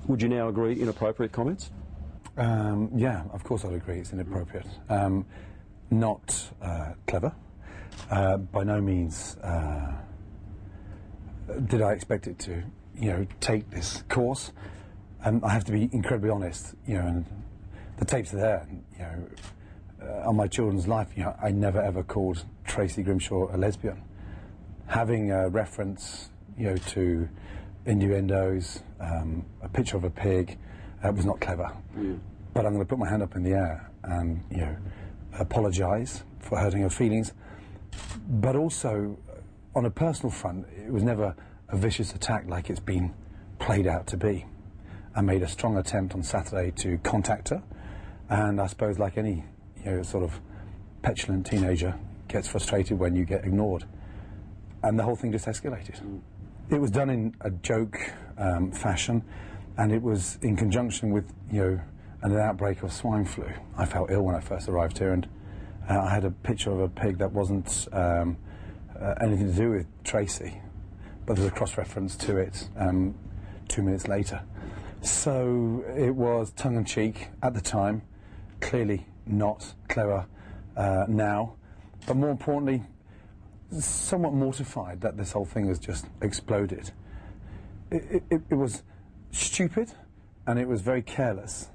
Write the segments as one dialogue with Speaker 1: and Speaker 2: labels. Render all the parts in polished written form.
Speaker 1: Would you now agree inappropriate comments?
Speaker 2: Yeah, of course I'd agree it's inappropriate. Not clever. By no means did I expect it to, take this course. I have to be incredibly honest, and the tapes are there, on my children's life, I never ever called Tracy Grimshaw a lesbian. Having a reference, to innuendos, a picture of a pig, was not clever. Mm. But I'm going to put my hand up in the air and, apologise for hurting her feelings. But also, on a personal front, it was never a vicious attack like it's been played out to be. I made a strong attempt on Saturday to contact her, and I suppose like any, sort of petulant teenager gets frustrated when you get ignored. And the whole thing just escalated. Mm. It was done in a joke fashion, and it was in conjunction with, an outbreak of swine flu. I felt ill when I first arrived here, and I had a picture of a pig that wasn't anything to do with Tracy, but there's a cross-reference to it 2 minutes later. So it was tongue-in-cheek at the time, clearly not clever now, but more importantly, somewhat mortified that this whole thing has just exploded. It was stupid, and it was very careless,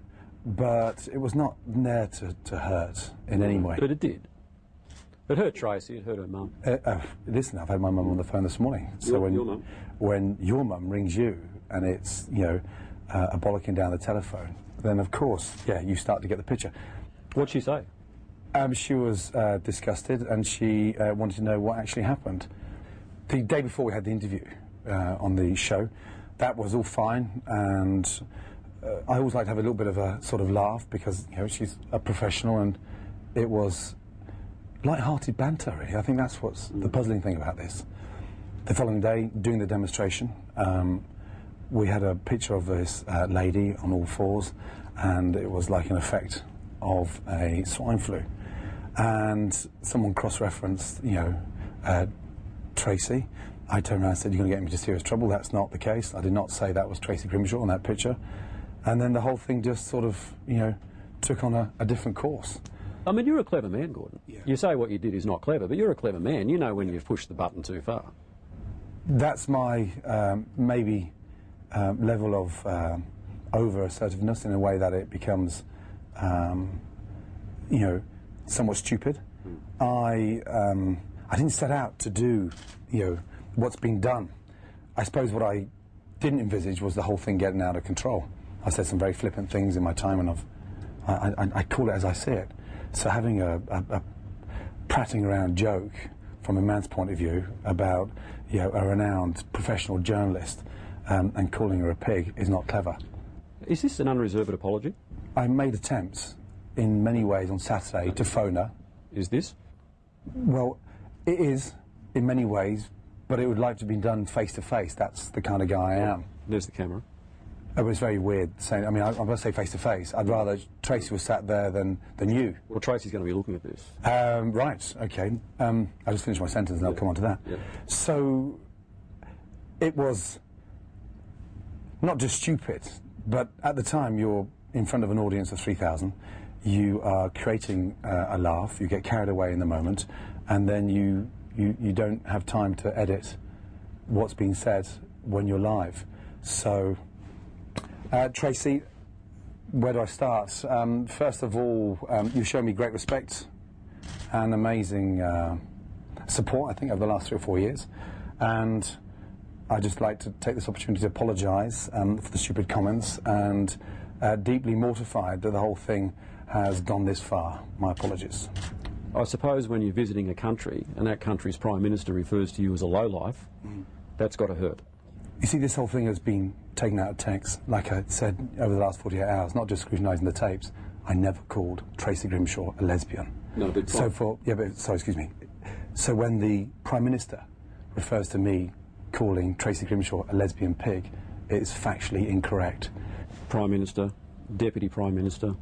Speaker 2: but it was not there to hurt in any way.
Speaker 1: But it did. It hurt Tracy, it hurt her mum.
Speaker 2: Listen, I've had my mum on the phone this morning. So when your mum rings you, and it's, a bollocking down the telephone, then of course, you start to get the picture.
Speaker 1: What'd she say?
Speaker 2: She was disgusted, and she wanted to know what actually happened. The day before we had the interview on the show, that was all fine, and I always like to have a little bit of a sort of laugh because, she's a professional, and it was light-hearted banter, really. I think that's what's the puzzling thing about this. The following day, doing the demonstration, we had a picture of this lady on all fours, and it was like an effect of a swine flu. And someone cross-referenced, Tracy. I turned around and said, "You're going to get me into serious trouble." That's not the case. I did not say that was Tracy Grimshaw on that picture. And then the whole thing just sort of, took on a different course.
Speaker 1: I mean, you're a clever man, Gordon.
Speaker 2: Yeah.
Speaker 1: You say what you did is not clever, but you're a clever man. You know when you've pushed the button too far.
Speaker 2: That's my, maybe, level of over-assertiveness in a way that it becomes, somewhat stupid. Mm. I didn't set out to do, what's been done. I suppose what I didn't envisage was the whole thing getting out of control. I said some very flippant things in my time, and I call it as I see it. So having a prattling around joke from a man's point of view about, a renowned professional journalist and calling her a pig is not clever.
Speaker 1: Is this an unreserved apology?
Speaker 2: I made attempts in many ways on Saturday to phone her.
Speaker 1: Is this?
Speaker 2: Well, it is in many ways, but it would like to be done face to face. That's the kind of guy I am.
Speaker 1: There's the camera.
Speaker 2: It was very weird saying, I'm going to say face to face. I'd rather Tracy was sat there than you.
Speaker 1: Well, Tracy's going to be looking at this.
Speaker 2: Right, okay. I just finished my sentence and I'll come on to that.
Speaker 1: Yeah.
Speaker 2: So, it was not just stupid, but at the time you're in front of an audience of 3,000, you are creating a laugh, you get carried away in the moment, and then you don't have time to edit what's being said when you're live. So, Tracy, where do I start? First of all, you've shown me great respect and amazing support, I think, over the last 3 or 4 years. And I'd just like to take this opportunity to apologise for the stupid comments, and deeply mortified that the whole thing has gone this far. My apologies.
Speaker 1: I suppose when you're visiting a country and that country's Prime Minister refers to you as a lowlife, that's got to hurt.
Speaker 2: You see, this whole thing has been taken out of text, like I said, over the last 48 hours, not just scrutinising the tapes. I never called Tracy Grimshaw a lesbian.
Speaker 1: No, but
Speaker 2: excuse me. So when the Prime Minister refers to me calling Tracy Grimshaw a lesbian pig, it's factually incorrect.
Speaker 1: Prime Minister, Deputy Prime Minister,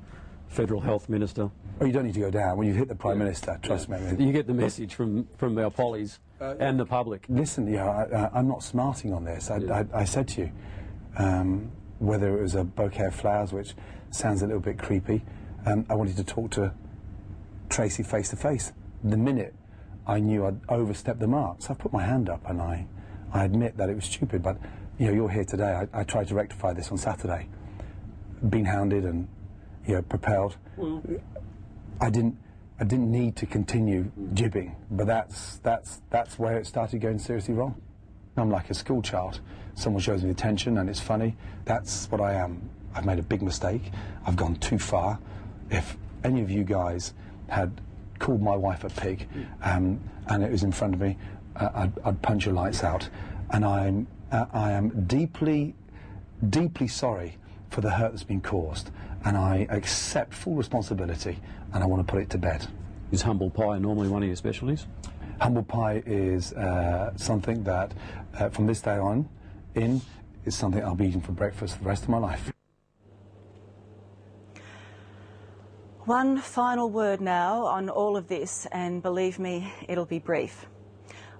Speaker 1: Federal Health Minister.
Speaker 2: Oh, you don't need to go down. When you hit the Prime Minister, trust me.
Speaker 1: You get the message from our pollies and the public.
Speaker 2: Listen, I'm not smarting on this. I said to you, whether it was a bouquet of flowers, which sounds a little bit creepy. I wanted to talk to Tracy face to face. The minute I knew I'd overstepped the mark, so I put my hand up, and I admit that it was stupid, but you know, you're here today. I tried to rectify this on Saturday. Been hounded and, you know, propelled.
Speaker 1: Well,
Speaker 2: I didn't need to continue jibbing, but that's where it started going seriously wrong. I'm like a school child. Someone shows me attention and it's funny. That's what I am. I've made a big mistake. I've gone too far. If any of you guys had called my wife a pig, and it was in front of me, I'd punch your lights out. And I am deeply, deeply sorry for the hurt that's been caused, and I accept full responsibility, and I want to put it to bed.
Speaker 1: Is humble pie normally one of your specialties?
Speaker 2: Humble pie is something that, from this day on in, is something I'll be eating for breakfast for the rest of my life.
Speaker 3: One final word now on all of this, and believe me, it'll be brief.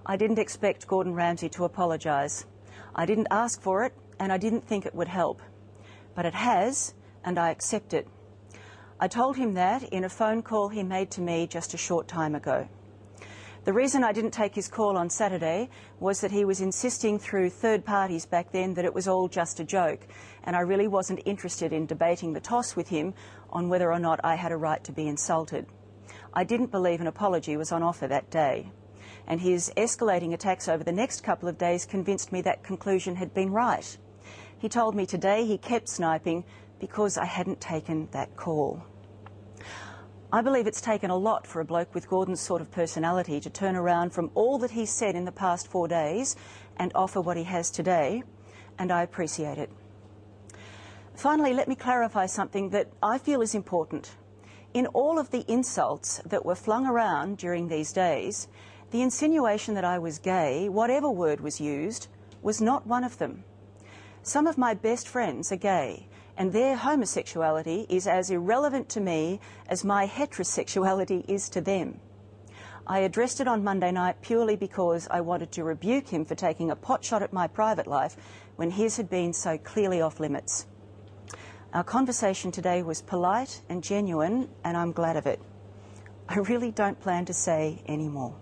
Speaker 3: I didn't expect Gordon Ramsay to apologise. I didn't ask for it, and I didn't think it would help. But it has, and I accept it. I told him that in a phone call he made to me just a short time ago. The reason I didn't take his call on Saturday was that he was insisting through third parties back then that it was all just a joke, and I really wasn't interested in debating the toss with him on whether or not I had a right to be insulted. I didn't believe an apology was on offer that day, and his escalating attacks over the next couple of days convinced me that conclusion had been right. He told me today he kept sniping because I hadn't taken that call. I believe it's taken a lot for a bloke with Gordon's sort of personality to turn around from all that he's said in the past 4 days and offer what he has today, and I appreciate it. Finally, let me clarify something that I feel is important. In all of the insults that were flung around during these days, the insinuation that I was gay, whatever word was used, was not one of them. Some of my best friends are gay, and their homosexuality is as irrelevant to me as my heterosexuality is to them. I addressed it on Monday night purely because I wanted to rebuke him for taking a potshot at my private life when his had been so clearly off limits. Our conversation today was polite and genuine, and I'm glad of it. I really don't plan to say any more.